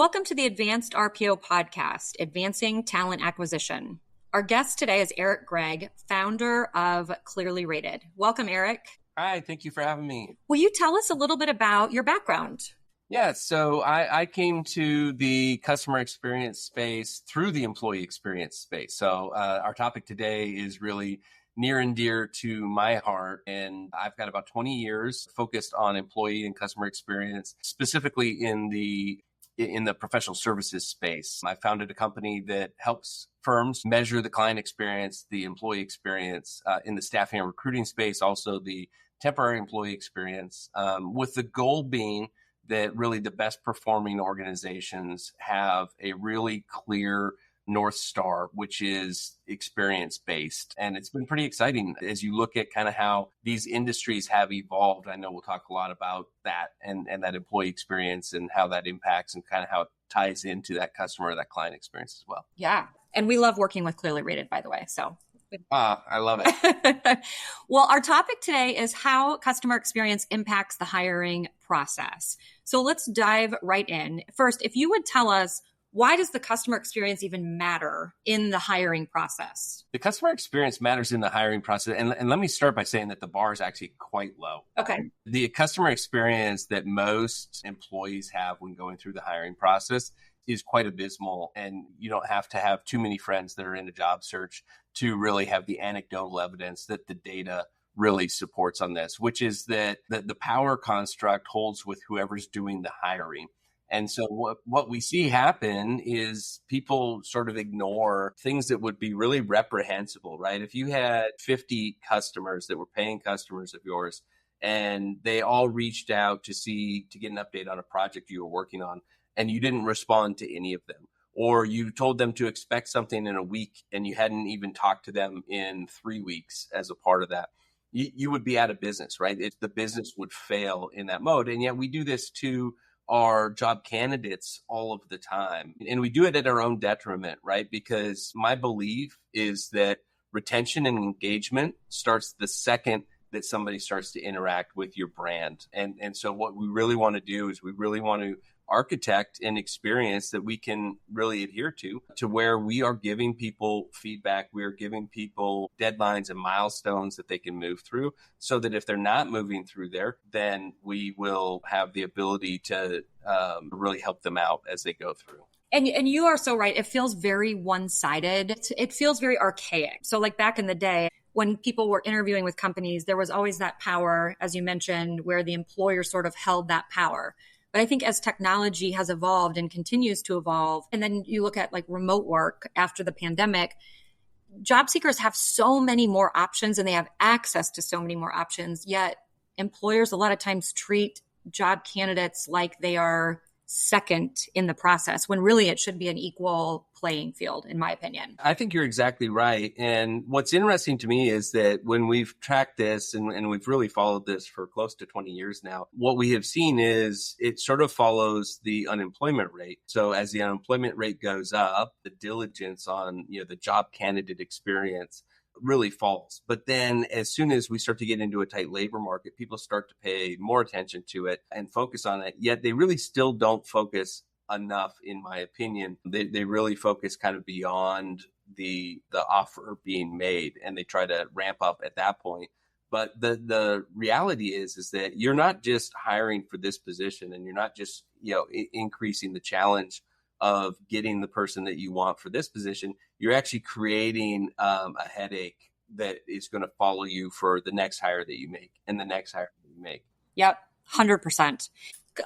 Welcome to the Advanced RPO podcast, Advancing Talent Acquisition. Our guest today is Eric Gregg, founder of ClearlyRated. Welcome, Eric. Hi, thank you for having me. Will you tell us a little bit about your background? Yeah, so I came to the customer experience space through the employee experience space. So our topic today is really near and dear to my heart. And I've got about 20 years focused on employee and customer experience, specifically in the professional services space. I founded a company that helps firms measure the client experience, the employee experience in the staffing and recruiting space, also the temporary employee experience, with the goal being that really the best performing organizations have a really clear North Star, which is experience-based. And it's been pretty exciting as you look at kind of how these industries have evolved. I know we'll talk a lot about that and that employee experience and how that impacts and kind of how it ties into that customer, that client experience as well. Yeah. And we love working with ClearlyRated, by the way. So I love it. Well, our topic today is how customer experience impacts the hiring process. So let's dive right in. First, if you would tell us, why does the customer experience even matter in the hiring process? The customer experience matters in the hiring process. And let me start by saying that the bar is actually quite low. Okay. The customer experience that most employees have when going through the hiring process is quite abysmal. And you don't have to have too many friends that are in a job search to really have the anecdotal evidence that the data really supports on this, which is that the power construct holds with whoever's doing the hiring. And so what we see happen is people sort of ignore things that would be really reprehensible, right? If you had 50 customers that were paying customers of yours and they all reached out to get an update on a project you were working on and you didn't respond to any of them, or you told them to expect something in a week and you hadn't even talked to them in 3 weeks as a part of that, you would be out of business, right? The business would fail in that mode. And yet we do this to our job candidates all of the time. And we do it at our own detriment, right? Because my belief is that retention and engagement starts the second that somebody starts to interact with your brand. And so what we really want to do is we really want to architect an experience that we can really adhere to where we are giving people feedback. We are giving people deadlines and milestones that they can move through so that if they're not moving through there, then we will have the ability to really help them out as they go through. And you are so right. It feels very one-sided. It feels very archaic. So like back in the day, when people were interviewing with companies, there was always that power, as you mentioned, where the employer sort of held that power. But I think as technology has evolved and continues to evolve, and then you look at like remote work after the pandemic, job seekers have so many more options and they have access to so many more options. Yet employers a lot of times treat job candidates like they are second in the process, when really it should be an equal playing field, in my opinion. I think you're exactly right. And what's interesting to me is that when we've tracked this and we've really followed this for close to 20 years now, what we have seen is it sort of follows the unemployment rate. So as the unemployment rate goes up, the diligence on the job candidate experience really falls. But then as soon as we start to get into a tight labor market, people start to pay more attention to it and focus on it. Yet they really still don't focus enough, in my opinion. They really focus kind of beyond the offer being made, and they try to ramp up at that point. But the reality is that you're not just hiring for this position, and you're not just increasing the challenge of getting the person that you want for this position. You're actually creating a headache that is going to follow you for the next hire that you make and the next hire that you make. Yep, 100%.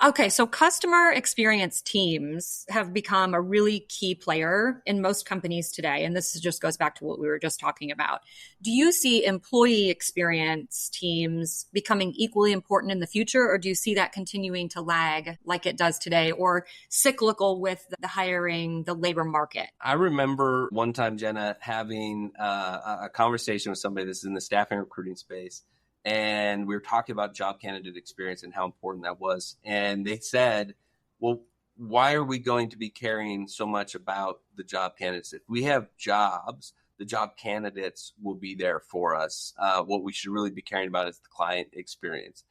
Okay, so customer experience teams have become a really key player in most companies today. And this just goes back to what we were just talking about. Do you see employee experience teams becoming equally important in the future, or do you see that continuing to lag like it does today, or cyclical with the hiring, the labor market? I remember one time, Jenna, having a conversation with somebody that's in the staffing recruiting space. And we were talking about job candidate experience and how important that was. And they said, well, why are we going to be caring so much about the job candidates? If we have jobs, the job candidates will be there for us. What we should really be caring about is the client experience.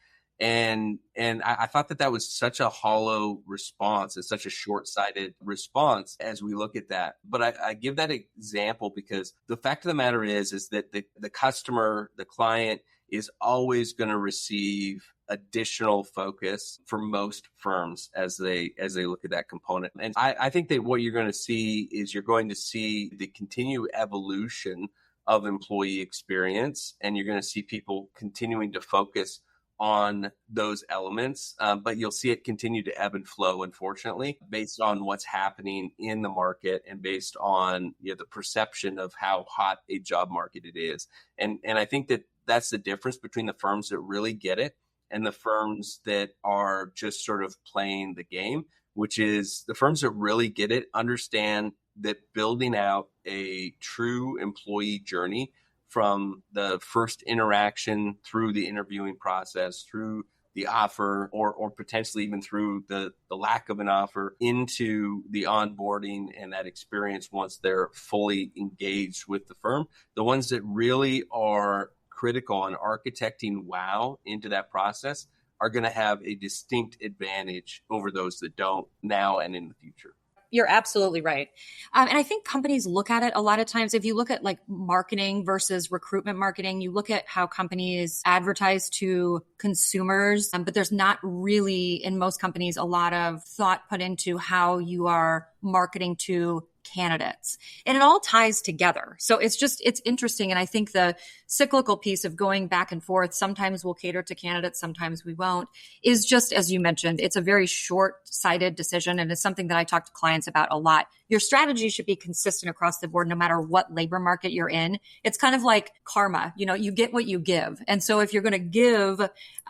And I thought that was such a hollow response and such a short-sighted response as we look at that. But I give that example because the fact of the matter is that the customer, the client, is always going to receive additional focus for most firms as they look at that component. And I think that what you're going to see is you're going to see the continued evolution of employee experience, and you're going to see people continuing to focus on those elements, but you'll see it continue to ebb and flow, unfortunately, based on what's happening in the market and based on the perception of how hot a job market it is. And I think that that's the difference between the firms that really get it and the firms that are just sort of playing the game, which is the firms that really get it understand that building out a true employee journey from the first interaction through the interviewing process, through the offer, or potentially even through the lack of an offer, into the onboarding and that experience once they're fully engaged with the firm. The ones that really are critical on architecting wow into that process are going to have a distinct advantage over those that don't now and in the future. You're absolutely right. And I think companies look at it a lot of times. If you look at like marketing versus recruitment marketing, you look at how companies advertise to consumers, but there's not really in most companies a lot of thought put into how you are marketing to candidates. And it all ties together. So it's interesting. And I think the cyclical piece of going back and forth, sometimes we'll cater to candidates, sometimes we won't, is just, as you mentioned, it's a very short-sighted decision. And it's something that I talk to clients about a lot. Your strategy should be consistent across the board, no matter what labor market you're in. It's kind of like karma, you get what you give. And so if you're going to give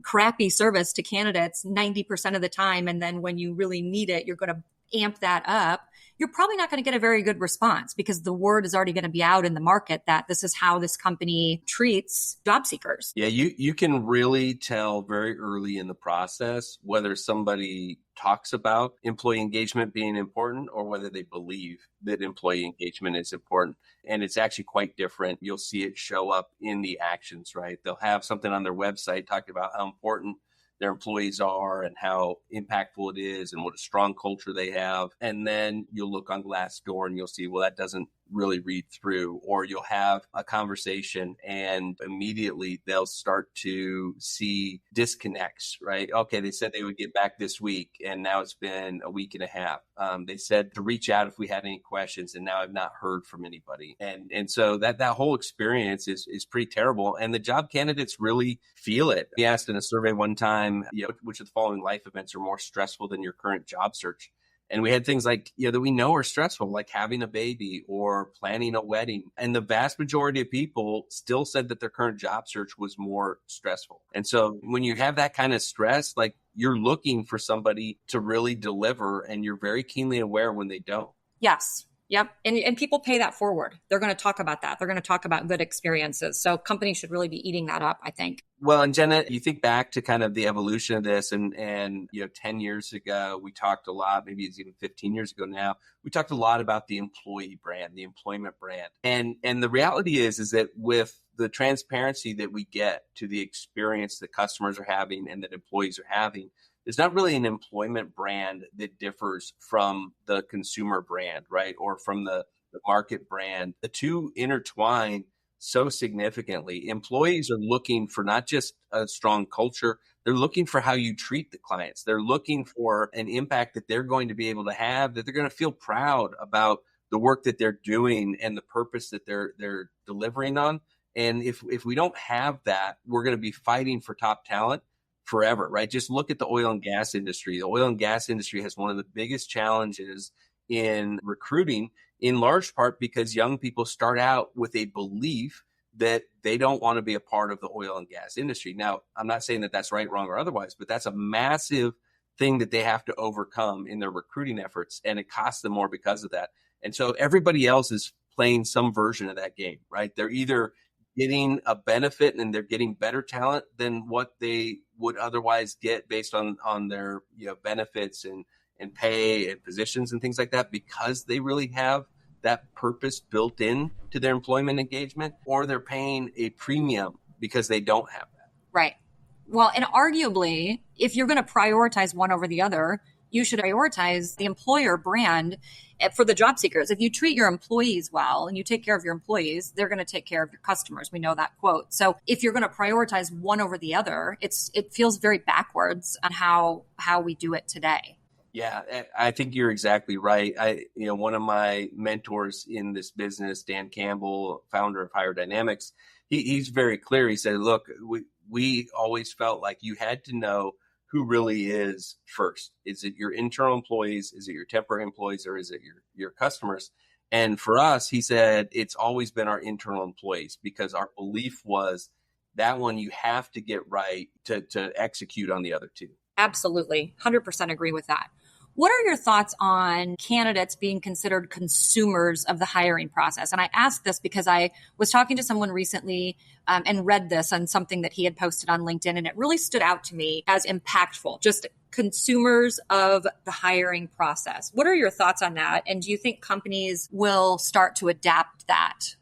crappy service to candidates 90% of the time, and then when you really need it, you're going to amp that up, you're probably not going to get a very good response because the word is already going to be out in the market that this is how this company treats job seekers. Yeah, you can really tell very early in the process whether somebody talks about employee engagement being important or whether they believe that employee engagement is important. And it's actually quite different. You'll see it show up in the actions, right? They'll have something on their website talking about how important their employees are and how impactful it is and what a strong culture they have. And then you'll look on Glassdoor and you'll see, well, that doesn't really read through. Or you'll have a conversation and immediately they'll start to see disconnects, right? Okay, they said they would get back this week and now it's been a week and a half. They said to reach out if we had any questions and now I've not heard from anybody. And so that whole experience is pretty terrible. And the job candidates really feel it. We asked in a survey one time, which of the following life events are more stressful than your current job search? And we had things like, that we know are stressful, like having a baby or planning a wedding. And the vast majority of people still said that their current job search was more stressful. And so when you have that kind of stress, like you're looking for somebody to really deliver and you're very keenly aware when they don't. Yes. Yep. And people pay that forward. They're going to talk about that. They're going to talk about good experiences. So companies should really be eating that up, I think. Well, and Jenna, you think back to kind of the evolution of this and 10 years ago, we talked a lot, maybe it's even 15 years ago now, we talked a lot about the employee brand, the employment brand. And the reality is that with the transparency that we get to the experience that customers are having and that employees are having, there's not really an employment brand that differs from the consumer brand, right? Or from the market brand. The two intertwine so significantly. Employees are looking for not just a strong culture, they're looking for how you treat the clients. They're looking for an impact that they're going to be able to have, that they're going to feel proud about the work that they're doing and the purpose that they're delivering on. And if we don't have that, we're going to be fighting for top talent forever, right? Just look at the oil and gas industry. The oil and gas industry has one of the biggest challenges in recruiting, in large part because young people start out with a belief that they don't want to be a part of the oil and gas industry. Now, I'm not saying that that's right, wrong, or otherwise, but that's a massive thing that they have to overcome in their recruiting efforts, and it costs them more because of that. And so everybody else is playing some version of that game, right? They're either getting a benefit and they're getting better talent than what they would otherwise get based on their benefits and pay and positions and things like that, because they really have that purpose built in to their employment engagement, or they're paying a premium because they don't have that. Right. Well, and arguably, if you're going to prioritize one over the other, you should prioritize the employer brand for the job seekers. If you treat your employees well and you take care of your employees, they're going to take care of your customers. We know that quote. So if you're going to prioritize one over the other, it feels very backwards on how we do it today. Yeah, I think you're exactly right. One of my mentors in this business, Dan Campbell, founder of Hire Dynamics, he's very clear. He said, look, we always felt like you had to know who really is first. Is it your internal employees? Is it your temporary employees? Or is it your customers? And for us, he said, it's always been our internal employees, because our belief was that one you have to get right to execute on the other two. Absolutely. 100% agree with that. What are your thoughts on candidates being considered consumers of the hiring process? And I ask this because I was talking to someone recently and read this on something that he had posted on LinkedIn, and it really stood out to me as impactful, just consumers of the hiring process. What are your thoughts on that? And do you think companies will start to adapt that?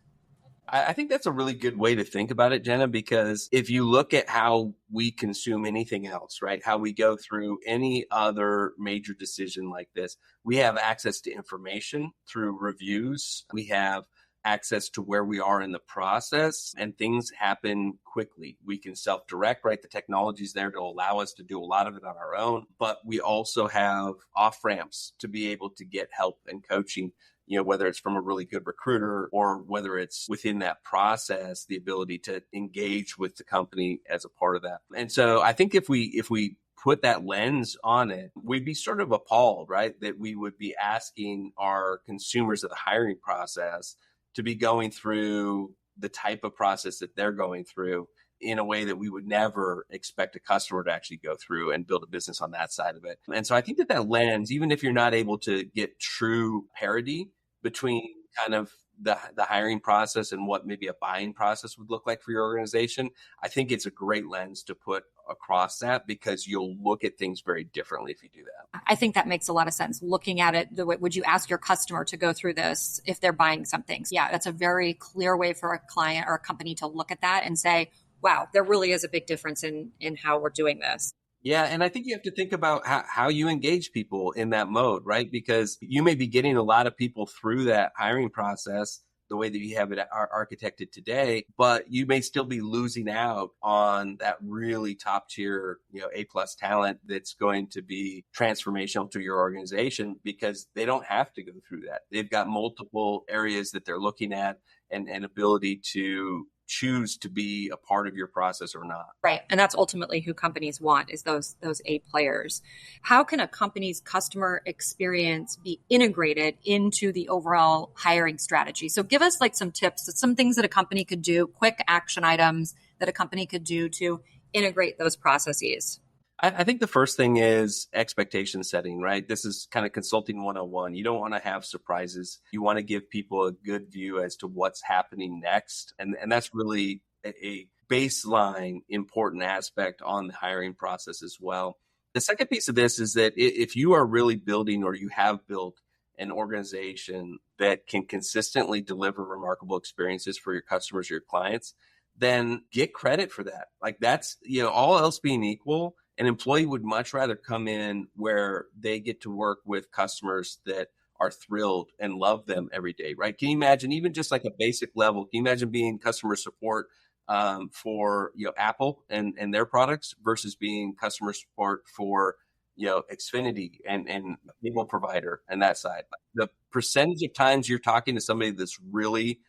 I think that's a really good way to think about it, Jenna, because if you look at how we consume anything else, right, how we go through any other major decision like this, we have access to information through reviews. We have access to where we are in the process, and things happen quickly. We can self-direct, right? The technology's there to allow us to do a lot of it on our own, but we also have off-ramps to be able to get help and coaching, whether it's from a really good recruiter or whether it's within that process, the ability to engage with the company as a part of that. And so I think if we put that lens on it, we'd be sort of appalled, right? That we would be asking our consumers of the hiring process to be going through the type of process that they're going through in a way that we would never expect a customer to actually go through and build a business on that side of it. And so I think that lens, even if you're not able to get true parity between kind of the hiring process and what maybe a buying process would look like for your organization, I think it's a great lens to put across that, because you'll look at things very differently if you do that. I think that makes a lot of sense. Looking at it, would you ask your customer to go through this if they're buying something? So yeah, that's a very clear way for a client or a company to look at that and say, wow, there really is a big difference in how we're doing this. Yeah. And I think you have to think about how you engage people in that mode, right? Because you may be getting a lot of people through that hiring process the way that you have it architected today, but you may still be losing out on that really top tier, A+ talent that's going to be transformational to your organization, because they don't have to go through that. They've got multiple areas that they're looking at and ability to choose to be a part of your process or not. Right. And that's ultimately who companies want, is those A players. How can a company's customer experience be integrated into the overall hiring strategy? So give us some tips, some things that a company could do, quick action items that a company could do to integrate those processes. I think the first thing is expectation setting, right? This is kind of consulting 101. You don't want to have surprises. You want to give people a good view as to what's happening next. And that's really a baseline important aspect on the hiring process as well. The second piece of this is that if you are really building, or you have built, an organization that can consistently deliver remarkable experiences for your customers or your clients, then get credit for that. That's, all else being equal, an employee would much rather come in where they get to work with customers that are thrilled and love them every day, right? Can you imagine, even just like a basic level, can you imagine being customer support for Apple and their products versus being customer support for Xfinity and cable provider and that side? The percentage of times you're talking to somebody that's really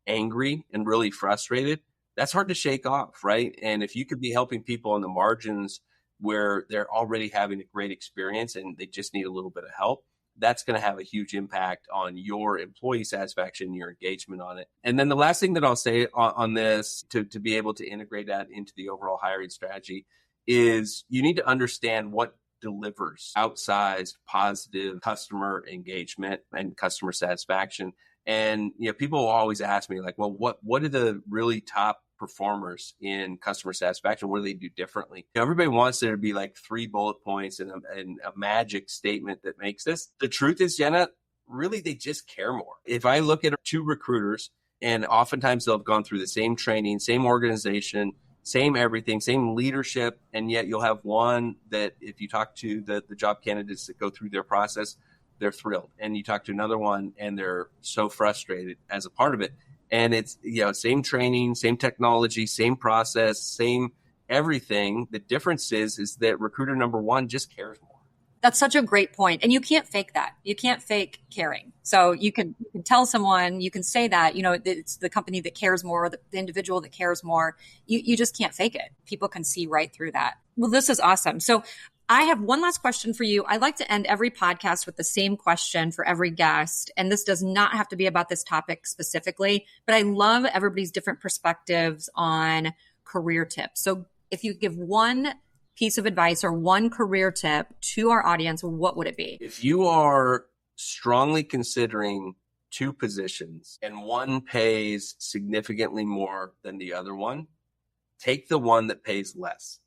angry and really frustrated, that's hard to shake off, right? And if you could be helping people on the margins where they're already having a great experience and they just need a little bit of help, that's going to have a huge impact on your employee satisfaction, your engagement on it. And then the last thing that I'll say on this to be able to integrate that into the overall hiring strategy is you need to understand what delivers outsized positive customer engagement and customer satisfaction. And people will always ask me well, what are the really top performers in customer satisfaction? What do they do differently? Everybody wants there to be 3 bullet points and a magic statement that makes this. The truth is, Jenna, really they just care more. If I look at 2 recruiters, and oftentimes they'll have gone through the same training, same organization, same everything, same leadership. And yet you'll have one that if you talk to the job candidates that go through their process, they're thrilled. And you talk to another one and they're so frustrated as a part of it. And it's, same training, same technology, same process, same everything. The difference is that recruiter number one just cares more. That's such a great point. And you can't fake that. You can't fake caring. So you can tell someone, you can say that, it's the company that cares more, the individual that cares more. You just can't fake it. People can see right through that. Well, this is awesome. So I have one last question for you. I like to end every podcast with the same question for every guest. And this does not have to be about this topic specifically, but I love everybody's different perspectives on career tips. So if you give one piece of advice or one career tip to our audience, what would it be? If you are strongly considering two positions and one pays significantly more than the other one, take the one that pays less.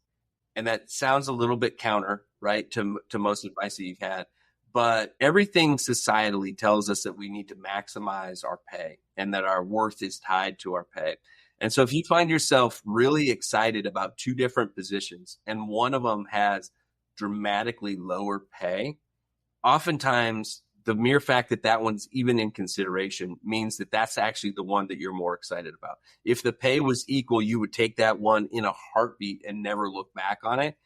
And that sounds a little bit counter, right, to most advice that you've had. But everything societally tells us that we need to maximize our pay and that our worth is tied to our pay. And so if you find yourself really excited about two different positions and one of them has dramatically lower pay, oftentimes the mere fact that that one's even in consideration means that that's actually the one that you're more excited about. If the pay was equal, you would take that one in a heartbeat and never look back on it.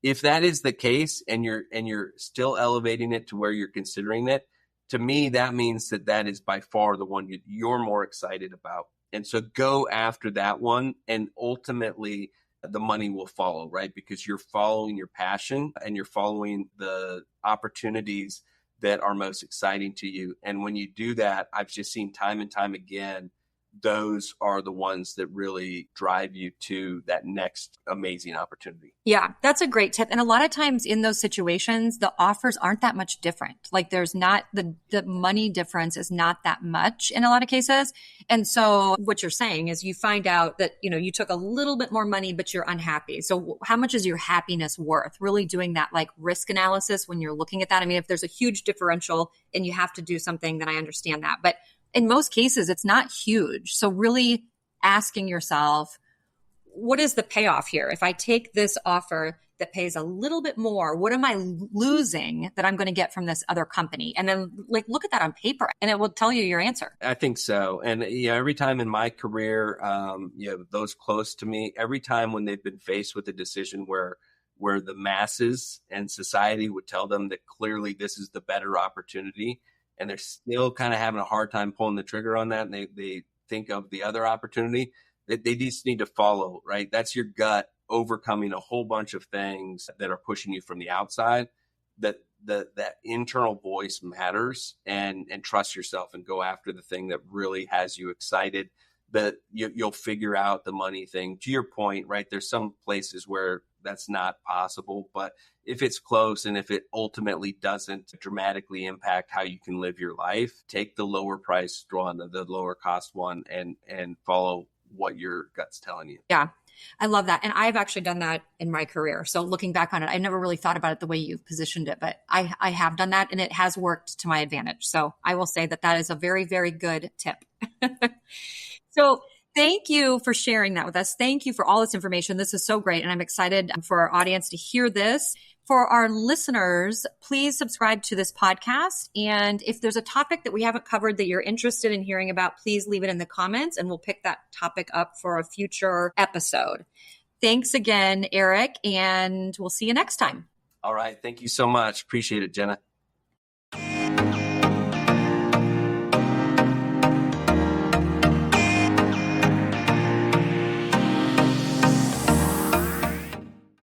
If that is the case and you're still elevating it to where you're considering it, to me, that means that is by far the one you're more excited about. And so go after that one, and ultimately the money will follow, right? Because you're following your passion and you're following the opportunities that are most exciting to you. And when you do that, I've just seen time and time again, those are the ones that really drive you to that next amazing opportunity. Yeah, that's a great tip. And a lot of times in those situations, the offers aren't that much different. Like there's not the money difference is not that much in a lot of cases. And so what you're saying is you find out that, you took a little bit more money, but you're unhappy. So how much is your happiness worth? Really doing that like risk analysis when you're looking at that. I mean, if there's a huge differential and you have to do something, then I understand that. But in most cases, it's not huge. So really asking yourself, what is the payoff here? If I take this offer that pays a little bit more, what am I losing that I'm going to get from this other company? And then look at that on paper and it will tell you your answer. I think so. And every time in my career, those close to me, every time when they've been faced with a decision where the masses and society would tell them that clearly this is the better opportunity, and they're still kind of having a hard time pulling the trigger on that, and they think of the other opportunity, they just need to follow, right? That's your gut overcoming a whole bunch of things that are pushing you from the outside. That internal voice matters, and trust yourself and go after the thing that really has you excited. That you'll figure out the money thing. To your point, right? There's some places where that's not possible, but if it's close and if it ultimately doesn't dramatically impact how you can live your life, take the lower price one, the lower cost one, and follow what your gut's telling you. Yeah. I love that. And I've actually done that in my career. So looking back on it, I never really thought about it the way you've positioned it, but I have done that and it has worked to my advantage. So I will say that is a very, very good tip. So thank you for sharing that with us. Thank you for all this information. This is so great. And I'm excited for our audience to hear this. For our listeners, please subscribe to this podcast. And if there's a topic that we haven't covered that you're interested in hearing about, please leave it in the comments and we'll pick that topic up for a future episode. Thanks again, Eric, and we'll see you next time. All right. Thank you so much. Appreciate it, Jenna.